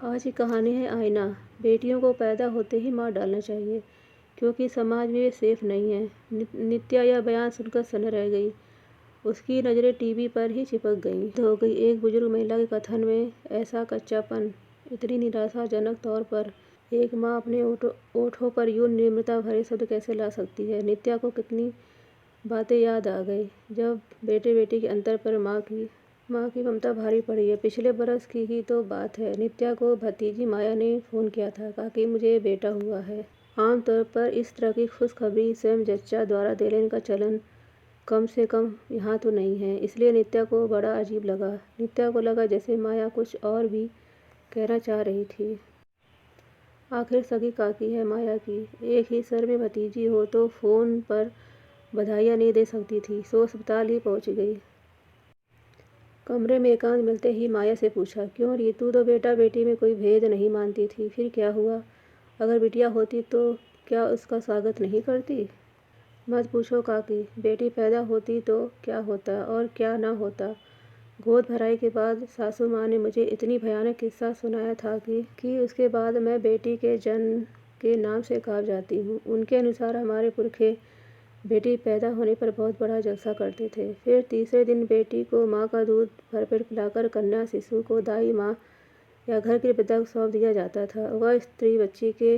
आज की कहानी है आईना। बेटियों को पैदा होते ही मार डालना चाहिए क्योंकि समाज में वे सेफ नहीं है। नित्या यह बयान सुनकर सन्न रह गई। उसकी नज़रें टीवी पर ही चिपक गईं। हो गई एक बुजुर्ग महिला के कथन में ऐसा कच्चापन, इतनी निराशाजनक तौर पर एक माँ अपने ओठों पर यूं निर्ममता भरे शब्द कैसे ला सकती है। नित्या को कितनी बातें याद आ गई। जब बेटे बेटी के अंतर पर माँ की ममता भारी पड़ी है। पिछले बरस की ही तो बात है। नित्या को भतीजी माया ने फ़ोन किया था, कहा कि मुझे बेटा हुआ है। आमतौर पर इस तरह की खुशखबरी स्वयं जच्चा द्वारा देने का चलन कम से कम यहाँ तो नहीं है, इसलिए नित्या को बड़ा अजीब लगा। नित्या को लगा जैसे माया कुछ और भी कहना चाह रही थी। आखिर सगी काकी है माया की, एक ही सर में भतीजी हो तो फ़ोन पर बधाइयाँ नहीं दे सकती थी। सो अस्पताल ही पहुँच गई। कमरे में एकांत मिलते ही माया से पूछा, क्यों रीतू तो बेटा बेटी में कोई भेद नहीं मानती थी, फिर क्या हुआ? अगर बिटिया होती तो क्या उसका स्वागत नहीं करती? मत पूछो काकी, बेटी पैदा होती तो क्या होता और क्या ना होता। गोद भराई के बाद सासू माँ ने मुझे इतनी भयानक किस्सा सुनाया था कि उसके बाद मैं बेटी के जन्म के नाम से काँप जाती हूँ। उनके अनुसार हमारे पुरखे बेटी पैदा होने पर बहुत बड़ा जलसा करते थे। फिर तीसरे दिन बेटी को माँ का दूध भरपेट पिलाकर कन्या शिशु को दाई माँ या घर के पिता को सौंप दिया जाता था। वह स्त्री बच्ची के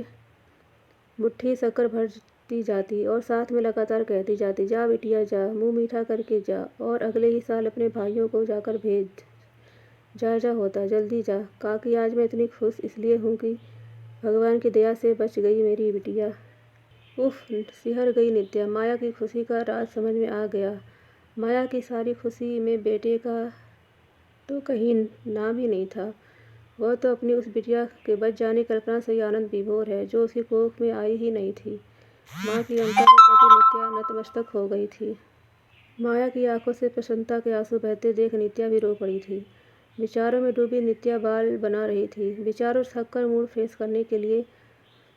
मुट्ठी शक्कर भरती जाती और साथ में लगातार कहती जाती, जा बिटिया जा, मुँह मीठा करके जा, और अगले ही साल अपने भाइयों को जाकर भेज। जा होता, जल्दी जा। काकी, आज मैं इतनी खुश इसलिए हूँ कि भगवान की दया से बच गई मेरी बिटिया। उफ, सिहर गई नित्या। माया की खुशी का राज समझ में आ गया। माया की सारी खुशी में बेटे का तो कहीं नाम ही नहीं था। वह तो अपनी उस बिटिया के बच जाने की कल्पना से ही आनंद विभोर है जो उसकी कोख में आई ही नहीं थी। माँ की ममता के प्रति नित्या नतमस्तक हो गई थी। माया की आंखों से प्रसन्नता के आंसू बहते देख नित्या भी रो पड़ी थी। विचारों में डूबी नित्या बाल बना रही थी। विचारों से थककर मूड फ्रेश करने के लिए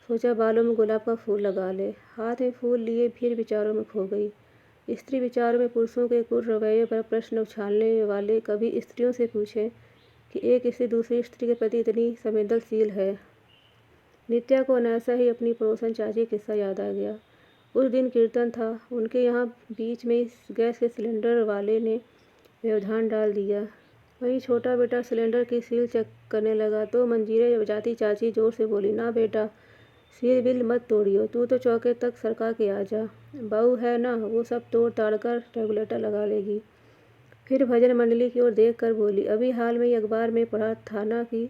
सोचा बालों में गुलाब का फूल लगा ले। हाथ में फूल लिए फिर विचारों में खो गई। स्त्री विचारों में पुरुषों के कुल रवैये पर प्रश्न उछालने वाले कभी स्त्रियों से पूछें कि एक स्त्री दूसरी स्त्री के प्रति इतनी संवेदनशील है। नित्या को अनायासा ही अपनी पड़ोसन चाची का किस्सा याद आ गया। उस दिन कीर्तन था उनके यहाँ, बीच में गैस के सिलेंडर वाले ने व्यवधान डाल दिया। वहीं छोटा बेटा सिलेंडर की सील चेक करने लगा तो मंजीरे बजाती चाची जोर से बोली, ना बेटा, सील बिल मत तोड़ियो, तू तो चौके तक सरका के आ जा। बहू है ना, वो सब तोड़ ताड़ कर रेगुलेटर लगा लेगी। फिर भजन मंडली की ओर देख कर बोली, अभी हाल में ही अखबार में पढ़ा था ना कि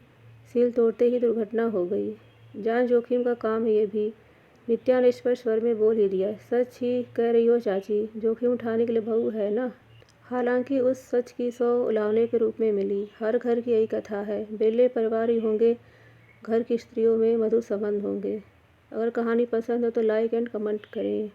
सील तोड़ते ही दुर्घटना हो गई। जान जोखिम का काम है ये भी। नित्या ने स्पष्ट स्वर में बोल ही दिया। सच ही कह रही हो चाची, जोखिम उठाने के लिए बहू है ना। हालांकि उस सच की 100 उलाहने के रूप में मिली। हर घर की यही कथा है। बिरले परिवार ही होंगे घर की स्त्रियों में मधुर संबंध होंगे। अगर कहानी पसंद हो तो लाइक एंड कमेंट करें।